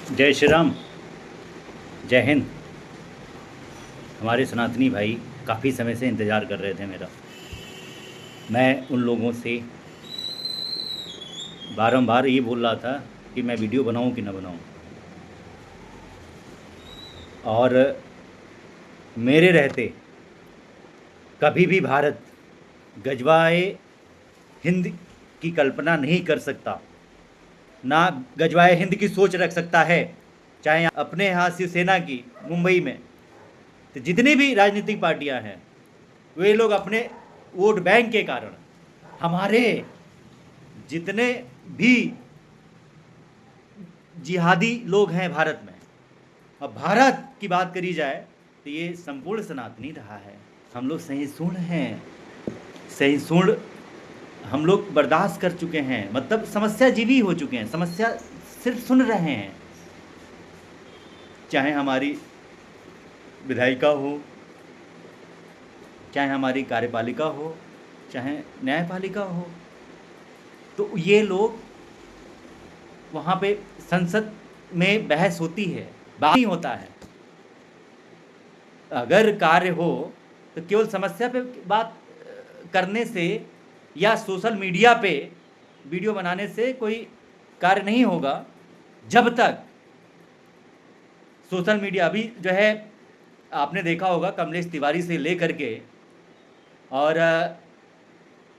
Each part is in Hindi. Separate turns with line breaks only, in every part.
जय श्री राम। जय हिंद। हमारे सनातनी भाई काफ़ी समय से इंतज़ार कर रहे थे मेरा। मैं उन लोगों से बारंबार ये बोल रहा था कि मैं वीडियो बनाऊं कि ना बनाऊं, और मेरे रहते कभी भी भारत गजवाए हिंद की कल्पना नहीं कर सकता, ना गजवाए हिंद की सोच रख सकता है। चाहे अपने यहाँ शिवसेना की मुंबई में तो जितनी भी राजनीतिक पार्टियां हैं, वे लोग अपने वोट बैंक के कारण, हमारे जितने भी जिहादी लोग हैं भारत में, अब भारत की बात करी जाए तो ये संपूर्ण सनातनी रहा है। हम लोग सहिष्णु हैं, सहिष्णु हम लोग बर्दाश्त कर चुके हैं, मतलब समस्या जीवी हो चुके हैं, समस्या सिर्फ सुन रहे हैं। चाहे हमारी विधायिका हो, चाहे हमारी कार्यपालिका हो, चाहे न्यायपालिका हो, तो ये लोग वहाँ पे संसद में बहस होती है, बात नहीं होता है। अगर कार्य हो तो केवल समस्या पे बात करने से या सोशल मीडिया पे वीडियो बनाने से कोई कार्य नहीं होगा। जब तक सोशल मीडिया, अभी जो है आपने देखा होगा, कमलेश तिवारी से लेकर के और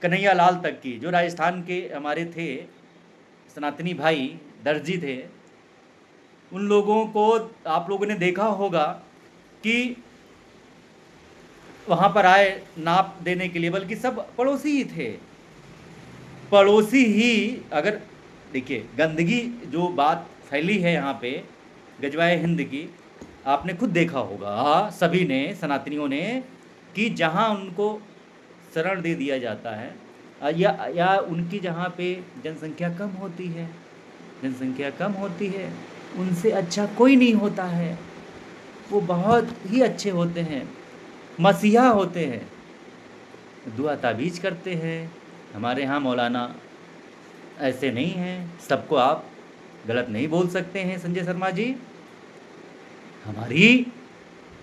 कन्हैया लाल तक की, जो राजस्थान के हमारे थे सनातनी भाई दर्जी थे, उन लोगों को आप लोगों ने देखा होगा कि वहाँ पर आए नाप देने के लिए, बल्कि सब पड़ोसी ही थे। पड़ोसी ही, अगर देखिए गंदगी जो बात फैली है यहाँ पे गजवाए हिंद की, आपने खुद देखा होगा सभी ने, सनातनियों ने, कि जहाँ उनको शरण दे दिया जाता है या उनकी जहाँ पे जनसंख्या कम होती है, जनसंख्या कम होती है, उनसे अच्छा कोई नहीं होता है। वो बहुत ही अच्छे होते हैं, मसीहा होते हैं, दुआ ताबीज करते हैं। हमारे यहाँ मौलाना ऐसे नहीं हैं, सबको आप गलत नहीं बोल सकते हैं संजय शर्मा जी। हमारी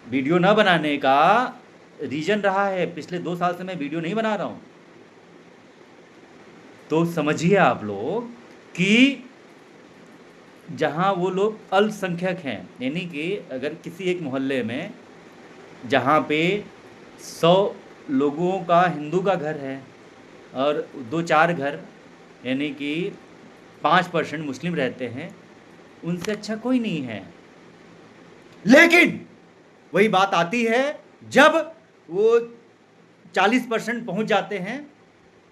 वीडियो न बनाने का रीजन रहा है, पिछले 2 साल से मैं वीडियो नहीं बना रहा हूँ, तो समझिए आप लोग कि जहाँ वो लोग अल्पसंख्यक हैं, यानी कि अगर किसी एक मोहल्ले में जहाँ पे 100 लोगों का हिंदू का घर है और 2-4 घर यानी कि 5% मुस्लिम रहते हैं, उनसे अच्छा कोई नहीं है। लेकिन वही बात आती है जब वो 40% पहुंच जाते हैं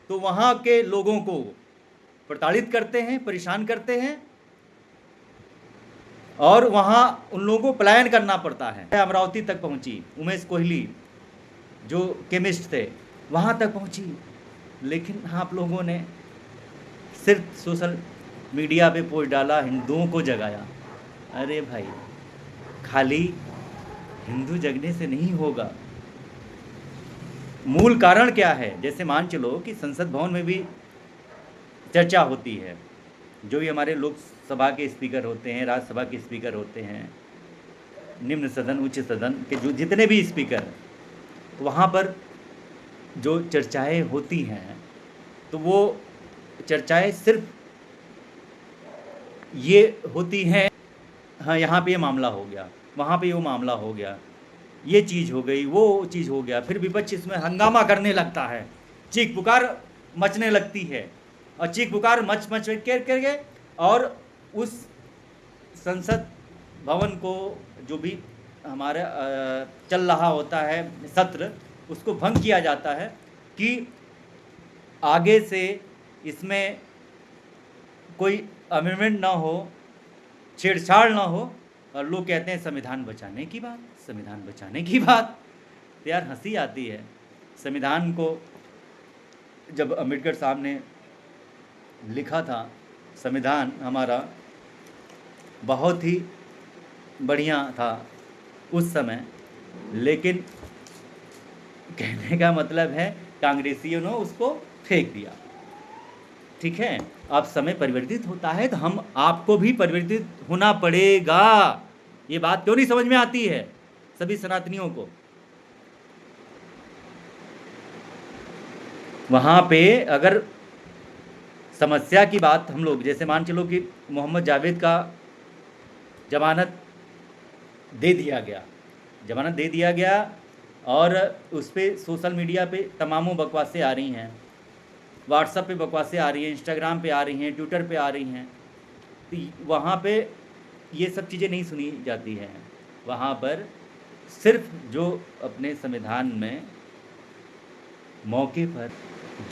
तो वहां के लोगों को प्रताड़ित करते हैं, परेशान करते हैं, और वहां उन लोगों को पलायन करना पड़ता है। अमरावती तक पहुंची उमेश कोहली जो केमिस्ट थे, वहां तक पहुंची, लेकिन आप लोगों ने सिर्फ सोशल मीडिया पे पोस्ट डाला, हिंदुओं को जगाया। अरे भाई, खाली हिंदू जगने से नहीं होगा। मूल कारण क्या है? जैसे मान चलो कि संसद भवन में भी चर्चा होती है, जो भी हमारे लोकसभा के स्पीकर होते हैं, राज्यसभा के स्पीकर होते हैं, निम्न सदन उच्च सदन के जो जितने भी स्पीकर, वहाँ पर जो चर्चाएं होती हैं, तो वो चर्चाएं सिर्फ ये होती हैं, हाँ यहाँ पे ये मामला हो गया, वहाँ पे वो मामला हो गया, ये चीज़ हो गई, वो चीज़ हो गया, फिर विपक्ष इसमें हंगामा करने लगता है, चीख पुकार मचने लगती है, और चीख पुकार मच करके और उस संसद भवन को जो भी हमारा चल रहा होता है सत्र, उसको भंग किया जाता है कि आगे से इसमें कोई अमेंडमेंट ना हो, छेड़छाड़ ना हो, और लोग कहते हैं संविधान बचाने की बात, संविधान बचाने की बात। तो यार हंसी आती है। संविधान को जब अम्बेडकर साहब ने लिखा था, संविधान हमारा बहुत ही बढ़िया था उस समय, लेकिन कहने का मतलब है कांग्रेसियों ने उसको फेंक दिया। ठीक है। अब समय परिवर्तित होता है तो हम आपको भी परिवर्तित होना पड़ेगा। ये बात क्यों नहीं समझ में आती है सभी सनातनियों को? वहाँ पे अगर समस्या की बात हम लोग, जैसे मान चलो कि मोहम्मद जावेद का जमानत दे दिया गया, जमानत दे दिया गया, और उस पर सोशल मीडिया पे तमामों बकवासें आ रही हैं, व्हाट्सएप पे बकवासें आ रही हैं, इंस्टाग्राम पे आ रही हैं, ट्विटर पे आ रही हैं, तो वहाँ पे ये सब चीज़ें नहीं सुनी जाती हैं। वहाँ पर सिर्फ जो अपने संविधान में मौके पर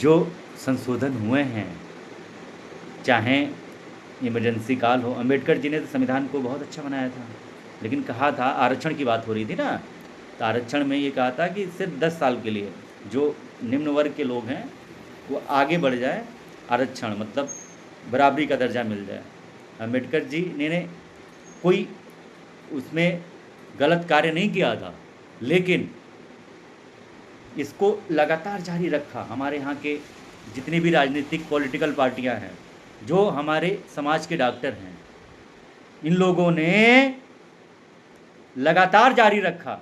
जो संशोधन हुए हैं, चाहे इमरजेंसी काल हो, अंबेडकर जी ने तो संविधान को बहुत अच्छा बनाया था, लेकिन कहा था, आरक्षण की बात हो रही थी ना, तो आरक्षण में ये कहा था कि सिर्फ 10 साल के लिए जो निम्न वर्ग के लोग हैं वो आगे बढ़ जाए, आरक्षण मतलब बराबरी का दर्जा मिल जाए। अंबेडकर जी ने कोई उसमें गलत कार्य नहीं किया था, लेकिन इसको लगातार जारी रखा। हमारे यहाँ के जितनी भी राजनीतिक पॉलिटिकल पार्टियां हैं, जो हमारे समाज के डॉक्टर हैं, इन लोगों ने लगातार जारी रखा,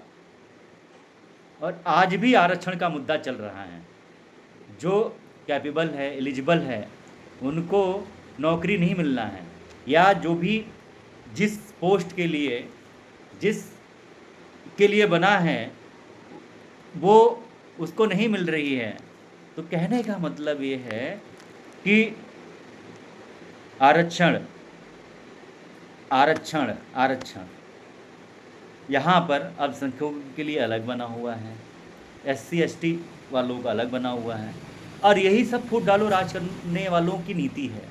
और आज भी आरक्षण का मुद्दा चल रहा है। जो कैपेबल है, एलिजिबल है, उनको नौकरी नहीं मिलना है, या जो भी जिस पोस्ट के लिए, जिस के लिए बना है, वो उसको नहीं मिल रही है। तो कहने का मतलब ये है कि आरक्षण आरक्षण आरक्षण यहाँ पर अल्पसंख्यकों के लिए अलग बना हुआ है, SC ST वालों का अलग बना हुआ है, और यही सब फूट डालो राज करने वालों की नीति है,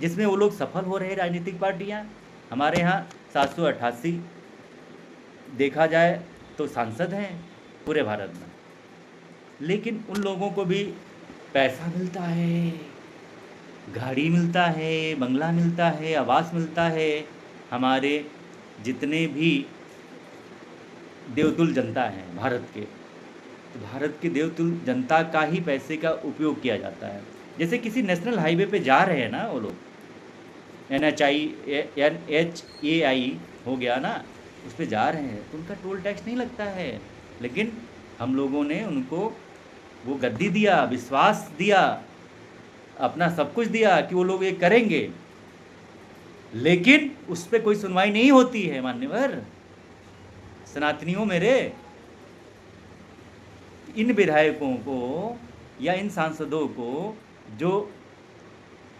जिसमें वो लोग सफल हो रहे राजनीतिक पार्टियाँ। हमारे यहाँ 788 देखा जाए तो सांसद हैं पूरे भारत में, लेकिन उन लोगों को भी पैसा मिलता है, गाड़ी मिलता है, बंगला मिलता है, आवास मिलता है। हमारे जितने भी देवतुल जनता है भारत के, तो भारत के देवतुल जनता का ही पैसे का उपयोग किया जाता है। जैसे किसी नेशनल हाईवे पे जा रहे हैं ना वो लोग, NHAI हो गया ना, उस पर जा रहे हैं तो उनका टोल टैक्स नहीं लगता है, लेकिन हम लोगों ने उनको वो गद्दी दिया, विश्वास दिया, अपना सब कुछ दिया कि वो लोग ये करेंगे, लेकिन उस पर कोई सुनवाई नहीं होती है। मान्यवर सनातनियों मेरे, इन विधायकों को या इन सांसदों को जो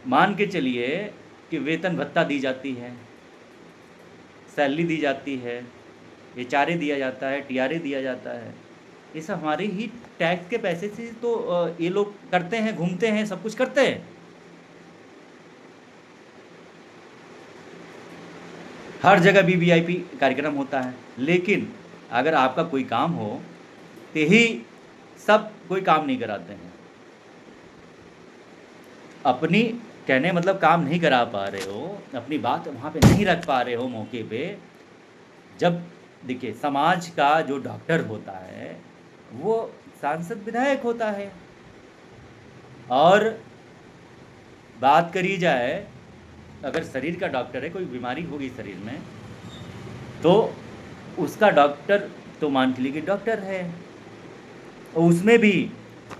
मान के चलिए कि वेतन भत्ता दी जाती है, सैलरी दी जाती है, HRA दिया जाता है, TRA दिया जाता है, ये सब हमारे ही टैक्स के पैसे से तो ये लोग करते हैं, घूमते हैं, सब कुछ करते हैं। हर जगह VVIP कार्यक्रम होता है, लेकिन अगर आपका कोई काम हो तो ही सब कोई काम नहीं कराते हैं। अपनी कहने मतलब काम नहीं करा पा रहे हो, अपनी बात वहाँ पे नहीं रख पा रहे हो मौके पे। जब देखिए समाज का जो डॉक्टर होता है वो सांसद विधायक होता है, और बात करी जाए अगर शरीर का डॉक्टर है, कोई बीमारी होगी शरीर में, तो उसका डॉक्टर तो मान के लिए कि डॉक्टर है। और उसमें भी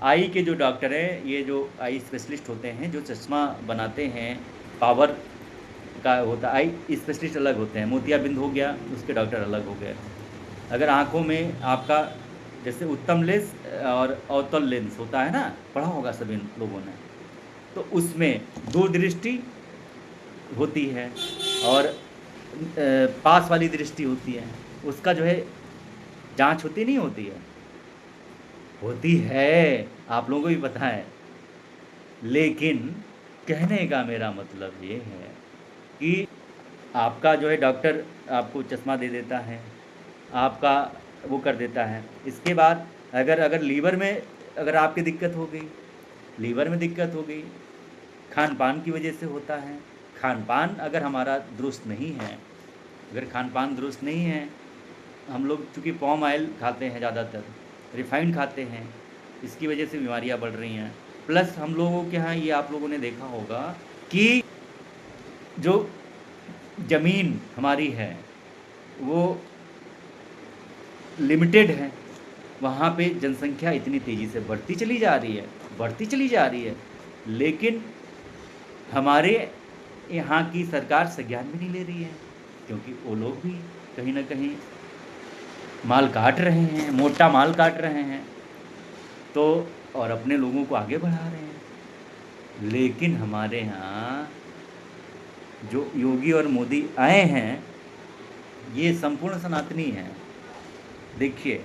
आई के जो डॉक्टर हैं, ये जो आई स्पेशलिस्ट होते हैं, जो चश्मा बनाते हैं, पावर का होता है, आई स्पेशलिस्ट अलग होते हैं। मोतियाबिंद हो गया, उसके डॉक्टर अलग हो गए। अगर आँखों में आपका जैसे उत्तम लेंस और अवतल लेंस होता है ना, पढ़ा होगा सभी लोगों ने, तो उसमें दूरदृष्टि होती है और पास वाली दृष्टि होती है, उसका जो है जांच होती नहीं होती है, होती है, आप लोगों को भी पता है। लेकिन कहने का मेरा मतलब ये है कि आपका जो है डॉक्टर आपको चश्मा दे देता है, आपका वो कर देता है। इसके बाद अगर लीवर में अगर आपकी दिक्कत हो गई, लीवर में दिक्कत हो गई, खान पान की वजह से होता है। खान पान अगर हमारा दुरुस्त नहीं है, अगर खान पान दुरुस्त नहीं है, हम लोग चूँकि पॉम ऑयल खाते हैं, ज़्यादातर रिफाइंड खाते हैं, इसकी वजह से बीमारियां बढ़ रही हैं। प्लस हम लोगों के यहाँ ये आप लोगों ने देखा होगा कि जो ज़मीन हमारी है वो लिमिटेड है, वहाँ पे जनसंख्या इतनी तेज़ी से बढ़ती चली जा रही है, लेकिन हमारे यहाँ की सरकार संज्ञान भी नहीं ले रही है, क्योंकि वो लोग भी कहीं न कहीं माल काट रहे हैं, मोटा माल काट रहे हैं, तो और अपने लोगों को आगे बढ़ा रहे हैं। लेकिन हमारे यहाँ जो योगी और मोदी आए हैं, ये संपूर्ण सनातनी हैं। देखिए,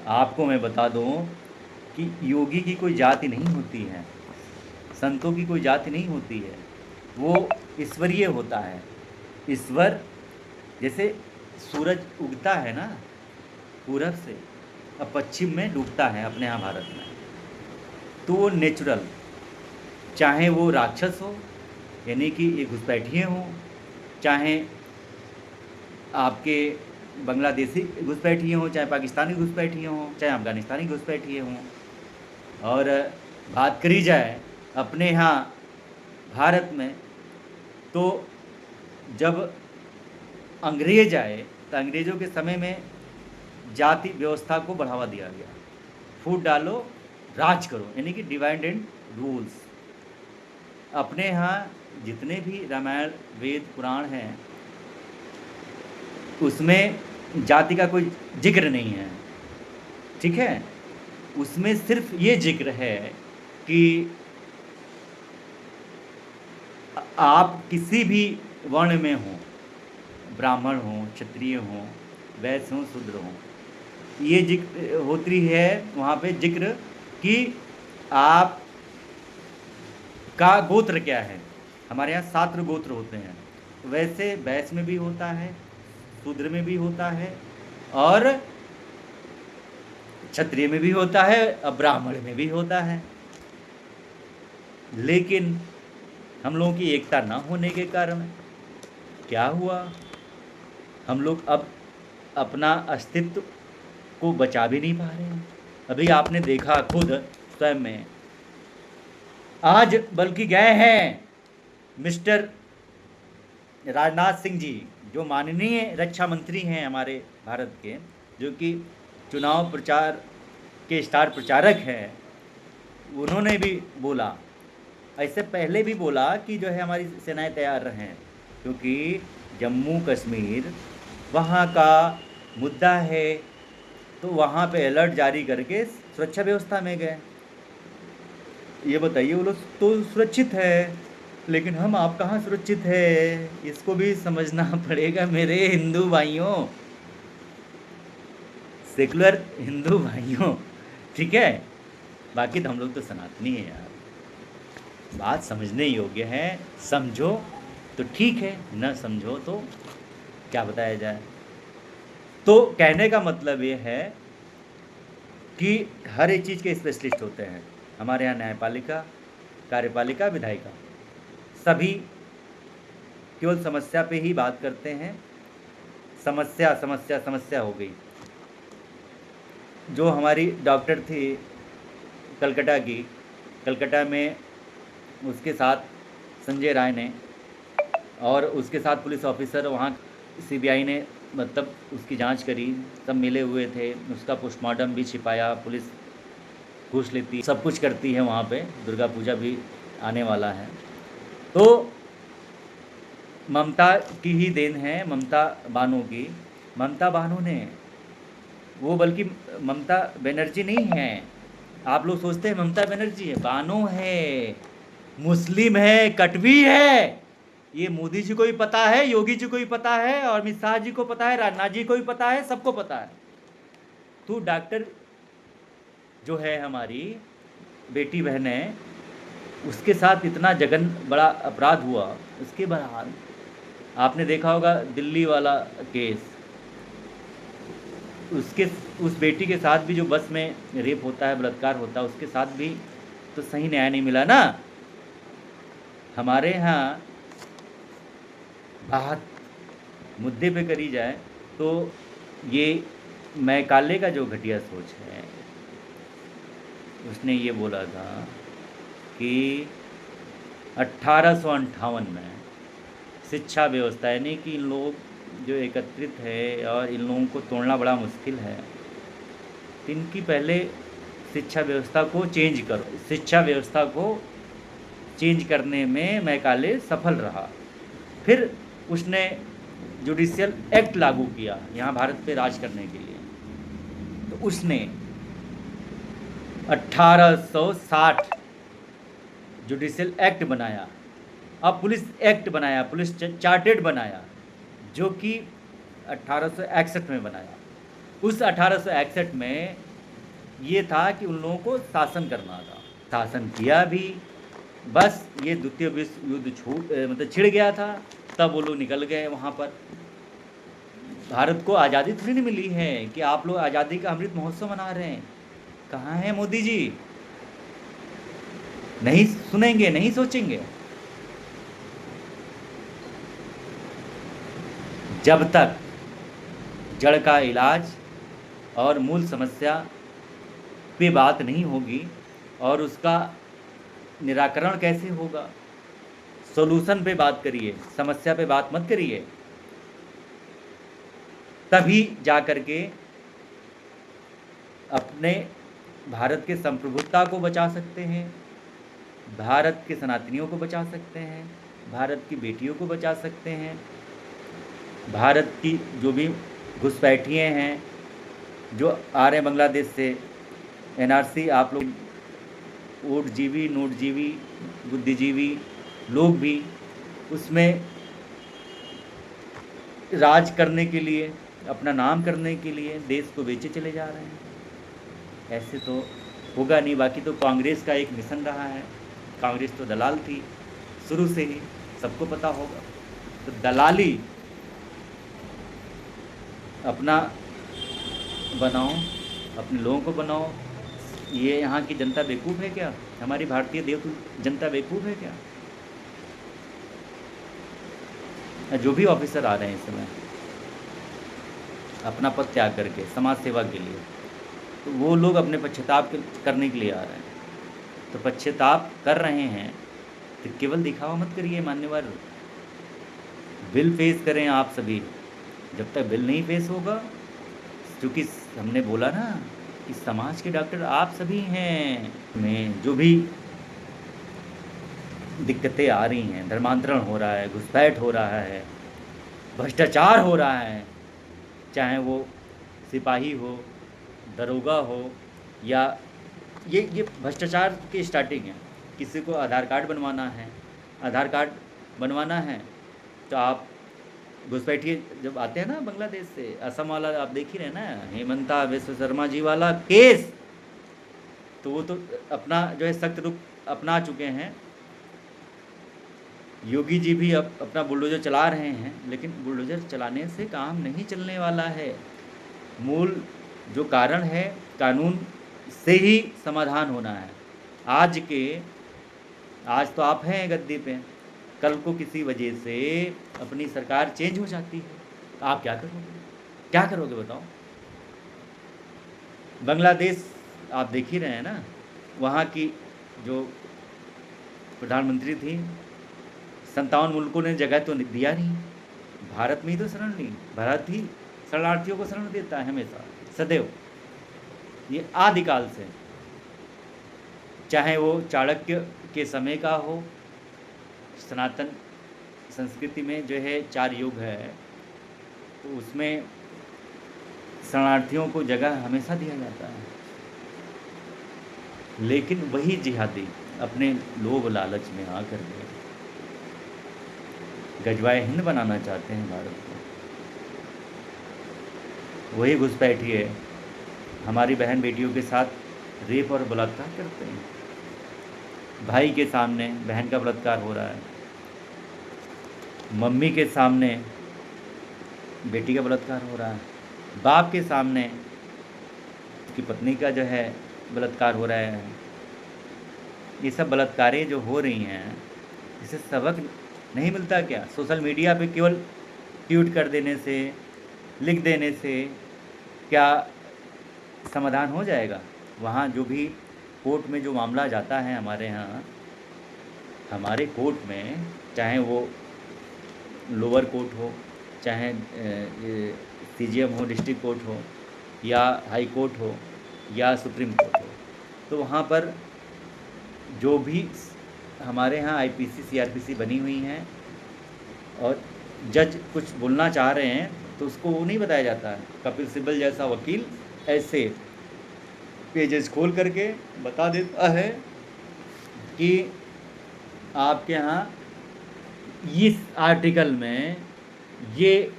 आपको मैं बता दूं कि योगी की कोई जाति नहीं होती है, संतों की कोई जाति नहीं होती है, वो ईश्वरीय होता है। ईश्वर जैसे सूरज उगता है ना पूरब से, अब पश्चिम में डूबता है अपने यहाँ भारत में, तो वो नेचुरल, चाहे वो राक्षस हो यानी कि ये घुसपैठिए हों, चाहे आपके बांग्लादेशी घुसपैठिए हों, चाहे पाकिस्तानी घुसपैठिए हों, चाहे अफ़गानिस्तानी घुसपैठिए हों। और बात करी जाए अपने यहाँ भारत में, तो जब अंग्रेज आए तो अंग्रेज़ों के समय में जाति व्यवस्था को बढ़ावा दिया गया, फूट डालो राज करो, यानी कि डिवाइड एंड रूल्स। अपने यहाँ जितने भी रामायण वेद पुराण हैं उसमें जाति का कोई जिक्र नहीं है, ठीक है। उसमें सिर्फ ये जिक्र है कि आप किसी भी वर्ण में हो, ब्राह्मण हो, क्षत्रिय हो, वैश्य हो, शूद्र हो, ये जिक्र होती है वहाँ पे जिक्र कि आप का गोत्र क्या है। हमारे यहाँ 7 गोत्र होते हैं, वैसे वैश्य में भी होता है, शूद्र में भी होता है, और क्षत्रिय में भी होता है, और ब्राह्मण में भी होता है। लेकिन हम लोगों की एकता ना होने के कारण क्या हुआ, हम लोग अब अपना अस्तित्व को बचा भी नहीं पा रहे हैं। अभी आपने देखा खुद स्वयं में, आज बल्कि गए हैं मिस्टर राजनाथ सिंह जी, जो माननीय रक्षा मंत्री हैं हमारे भारत के, जो कि चुनाव प्रचार के स्टार प्रचारक हैं, उन्होंने भी बोला, ऐसे पहले भी बोला कि जो है हमारी सेनाएं तैयार रहें, क्योंकि जम्मू कश्मीर वहाँ का मुद्दा है, तो वहाँ पे अलर्ट जारी करके सुरक्षा व्यवस्था में गए। ये बताइए, वो लोग तो सुरक्षित है, लेकिन हम आप कहाँ सुरक्षित है, इसको भी समझना पड़ेगा मेरे हिंदू भाइयों, सेकुलर हिंदू भाइयों, ठीक है। बाकी तो हम लोग तो सनातनी है यार, बात समझने योग्य है, समझो तो ठीक है, न समझो तो क्या बताया जाए। तो कहने का मतलब ये है कि हर एक चीज़ के स्पेशलिस्ट होते हैं। हमारे यहाँ न्यायपालिका, कार्यपालिका, विधायिका, सभी केवल समस्या पे ही बात करते हैं। समस्या समस्या समस्या हो गई। जो हमारी डॉक्टर थी कलकत्ता की, कलकत्ता में उसके साथ संजय राय ने, और उसके साथ पुलिस ऑफिसर, वहाँ सीबीआई ने मतलब उसकी जांच करी, सब मिले हुए थे, उसका पोस्टमार्टम भी छिपाया, पुलिस घूस लेती, सब कुछ करती है वहाँ पे। दुर्गा पूजा भी आने वाला है, तो ममता की ही देन है, ममता बानो की। ममता बानो ने, वो बल्कि ममता बनर्जी नहीं है, आप लोग सोचते हैं ममता बनर्जी है, बानो है, मुस्लिम है, कटवी है। ये मोदी जी को भी पता है, योगी जी को भी पता है, और अमित शाह जी को पता है, राजनाथ जी को भी पता है, सबको पता है। तो डॉक्टर जो है हमारी बेटी बहन है, उसके साथ इतना जघन बड़ा अपराध हुआ, उसके बाद आपने देखा होगा दिल्ली वाला केस, उसके उस बेटी के साथ भी जो बस में रेप होता है, बलात्कार होता है, उसके साथ भी तो सही न्याय नहीं मिला ना। हमारे यहाँ बात मुद्दे पे करी जाए तो ये मैकाले का जो घटिया सोच है, उसने ये बोला था कि 1858 में शिक्षा व्यवस्था, यानी कि इन लोग जो एकत्रित है और इन लोगों को तोड़ना बड़ा मुश्किल है, तो इनकी पहले शिक्षा व्यवस्था को चेंज करो। शिक्षा व्यवस्था को चेंज करने में मैकाले सफल रहा। फिर उसने जुडिशियल एक्ट लागू किया यहाँ भारत पे राज करने के लिए। तो उसने 1860 जुडिशियल एक्ट बनाया, अब पुलिस एक्ट बनाया, पुलिस चार्टेड बनाया, जो कि 1861 में बनाया। उस 1861 में ये था कि उन लोगों को शासन करना था, शासन किया भी। बस ये द्वितीय विश्व युद्ध मतलब छिड़ गया था, तब वो लोग निकल गए वहाँ पर। भारत को आज़ादी थोड़ी नहीं मिली है कि आप लोग आज़ादी का अमृत महोत्सव मना रहे हैं। कहाँ है मोदी जी? नहीं सुनेंगे, नहीं सोचेंगे। जब तक जड़ का इलाज और मूल समस्या पे बात नहीं होगी और उसका निराकरण कैसे होगा, सॉल्यूशन पे बात करिए, समस्या पे बात मत करिए, तभी जा कर के अपने भारत के संप्रभुता को बचा सकते हैं, भारत के सनातनियों को बचा सकते हैं, भारत की बेटियों को बचा सकते हैं, भारत की जो भी घुसपैठिए हैं जो आ रहे हैं बांग्लादेश से, एनआरसी, आप लोग वोटजीवी, नोटजीवी, बुद्धिजीवी लोग भी उसमें राज करने के लिए, अपना नाम करने के लिए देश को बेचे चले जा रहे हैं। ऐसे तो होगा नहीं। बाकी तो कांग्रेस का एक मिशन रहा है, कांग्रेस तो दलाल थी शुरू से ही, सबको पता होगा। तो दलाली अपना बनाओ, अपने लोगों को बनाओ। ये यहाँ की जनता बेवकूफ़ है क्या? हमारी भारतीय जनता बेवकूफ़ है क्या? जो भी ऑफिसर आ रहे हैं इस समय अपना पद त्याग करके समाज सेवा के लिए, तो वो लोग अपने पश्चाताप करने के लिए आ रहे हैं। तो पश्चाताप कर रहे हैं तो केवल दिखावा मत करिए मान्यवर, बिल पेश करें आप सभी। जब तक बिल नहीं पेश होगा, क्योंकि हमने बोला ना कि समाज के डॉक्टर आप सभी हैं, में जो भी दिक्कतें आ रही हैं, धर्मांतरण हो रहा है, घुसपैठ हो रहा है, भ्रष्टाचार हो रहा है, चाहे वो सिपाही हो, दरोगा हो, या ये भ्रष्टाचार की स्टार्टिंग है। किसी को आधार कार्ड बनवाना है, आधार कार्ड बनवाना है तो आप घुसपैठिए जब आते हैं ना बांग्लादेश से, असम वाला आप देख ही रहे ना, हेमंता विश्व शर्मा जी वाला केस, तो वो तो अपना जो है सख्त रुख अपना चुके हैं। योगी जी भी अब अपना बुलडोजर चला रहे हैं, लेकिन बुलडोजर चलाने से काम नहीं चलने वाला है। मूल जो कारण है, कानून से ही समाधान होना है। आज तो आप हैं गद्दी पे, कल को किसी वजह से अपनी सरकार चेंज हो जाती है तो आप क्या करोगे? क्या करोगे बताओ? बांग्लादेश आप देख ही रहे हैं ना, वहाँ की जो प्रधानमंत्री थी, 57 मुल्कों ने जगह तो दिया नहीं, भारत में ही तो शरण ली। भारत ही शरणार्थियों को शरण देता है हमेशा, सदैव, ये आदिकाल से। चाहे वो चाणक्य के समय का हो, सनातन संस्कृति में जो है 4 युग है, तो उसमें शरणार्थियों को जगह हमेशा दिया जाता है। लेकिन वही जिहादी अपने लोभ लालच में आकर के गजवाए हिंद बनाना चाहते हैं भारत को। वही घुसपैठिए हमारी बहन बेटियों के साथ रेप और बलात्कार करते हैं। भाई के सामने बहन का बलात्कार हो रहा है, मम्मी के सामने बेटी का बलात्कार हो रहा है, बाप के सामने उसकी पत्नी का जो है बलात्कार हो रहा है। ये सब बलात्कारें जो हो रही हैं, इससे सबक नहीं मिलता क्या? सोशल मीडिया पे केवल ट्वीट कर देने से, लिख देने से क्या समाधान हो जाएगा? वहाँ जो भी कोर्ट में जो मामला जाता है हमारे यहाँ, हमारे कोर्ट में, चाहे वो लोअर कोर्ट हो, चाहे सीजीएम हो, डिस्ट्रिक्ट कोर्ट हो, या हाई कोर्ट हो, या सुप्रीम कोर्ट हो, तो वहाँ पर जो भी हमारे यहाँ आईपीसी सीआरपीसी बनी हुई हैं और जज कुछ बोलना चाह रहे हैं तो उसको वो नहीं बताया जाता है। कपिल सिब्बल जैसा वकील ऐसे पेजेस खोल करके बता देता है कि आपके यहाँ इस आर्टिकल में ये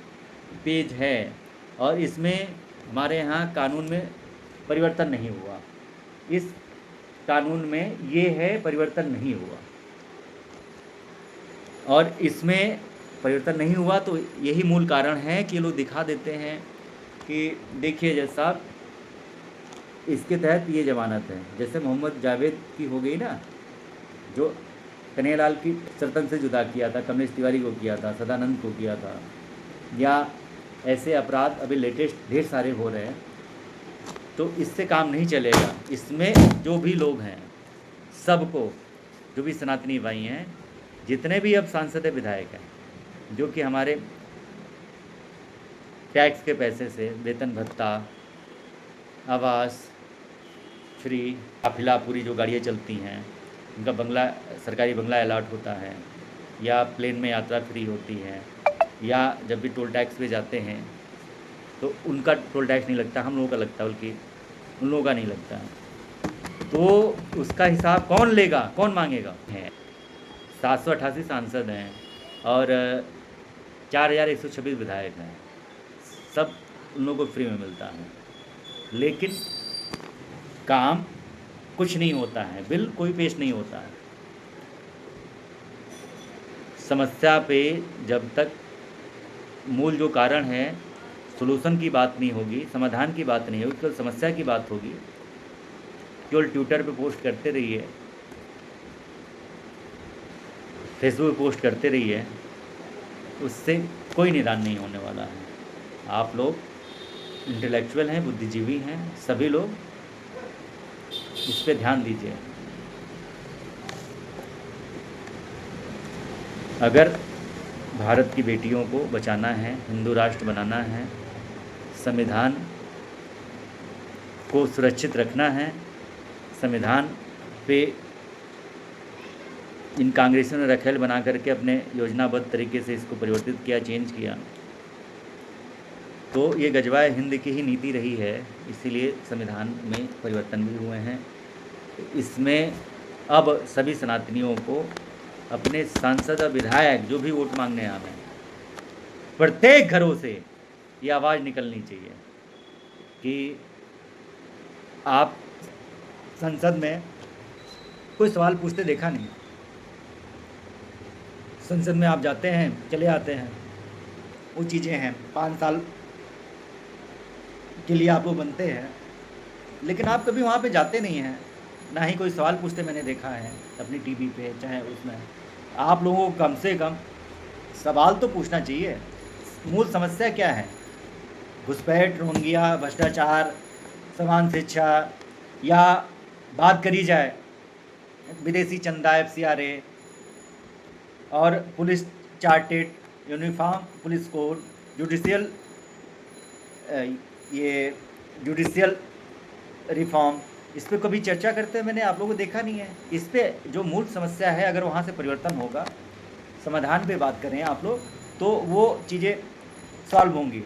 पेज है और इसमें हमारे यहाँ कानून में परिवर्तन नहीं हुआ, इस कानून में ये है परिवर्तन नहीं हुआ, और इसमें परिवर्तन नहीं हुआ। तो यही मूल कारण है कि लोग दिखा देते हैं कि देखिए जज साहब, इसके तहत ये जमानत है। जैसे मोहम्मद जावेद की हो गई ना, जो कन्हैयालाल की सर्तन से जुदा किया था, कमलेश तिवारी को किया था, सदानंद को किया था, या ऐसे अपराध अभी लेटेस्ट ढेर सारे हो रहे हैं। तो इससे काम नहीं चलेगा। इसमें जो भी लोग हैं सबको, जो भी सनातनी भाई हैं, जितने भी अब सांसद विधायक हैं, जो कि हमारे टैक्स के पैसे से वेतन भत्ता, आवास फ्री, काफिला पूरी जो गाड़ियाँ चलती हैं उनका बंगला, सरकारी बंगला अलॉट होता है, या प्लेन में यात्रा फ्री होती है, या जब भी टोल टैक्स पे जाते हैं तो उनका टोल टैक्स नहीं लगता, हम लोगों का लगता है, बल्कि उन लोगों का नहीं लगता। तो उसका हिसाब कौन लेगा, कौन मांगेगा? है 788 सांसद हैं और 4126 विधायक हैं, सब उन लोगों को फ्री में मिलता है, लेकिन काम कुछ नहीं होता है, बिल कोई पेश नहीं होता है। समस्या पे जब तक मूल जो कारण है, सॉल्यूशन की बात नहीं होगी, समाधान की बात नहीं होगी, केवल समस्या की बात होगी, केवल ट्विटर पे पोस्ट करते रहिए, फेसबुक पे पोस्ट करते रहिए, उससे कोई निदान नहीं होने वाला है। आप लोग इंटेलेक्चुअल हैं, बुद्धिजीवी हैं, सभी लोग इस पे ध्यान दीजिए। अगर भारत की बेटियों को बचाना है, हिंदू राष्ट्र बनाना है, संविधान को सुरक्षित रखना है, संविधान पे इन कांग्रेसियों ने रखेल बना करके अपने योजनाबद्ध तरीके से इसको परिवर्तित किया, चेंज किया, तो ये गजवाए हिंद की ही नीति रही है, इसीलिए संविधान में परिवर्तन भी हुए हैं। इसमें अब सभी सनातनियों को अपने सांसद और विधायक जो भी वोट मांगने आए, प्रत्येक घरों से ये आवाज़ निकलनी चाहिए कि आप संसद में कोई सवाल पूछते देखा नहीं। संसद में आप जाते हैं, चले आते हैं, वो चीज़ें हैं, 5 साल के लिए आप लोग बनते हैं, लेकिन आप कभी वहाँ पे जाते नहीं हैं, ना ही कोई सवाल पूछते मैंने देखा है अपनी टीवी पे, चाहे उसमें। आप लोगों को कम से कम सवाल तो पूछना चाहिए। मूल समस्या क्या है? घुसपैठ, रोहंगिया, भ्रष्टाचार, समान शिक्षा, या बात करी जाए विदेशी चंदा, FCRA और police chartered uniform police code, judicial reform, इस पर कभी चर्चा करते मैंने आप लोगों को देखा नहीं है। इस पे जो मूल समस्या है, अगर वहाँ से परिवर्तन होगा, समाधान पे बात करें आप लोग, तो वो चीज़ें सॉल्व होंगी।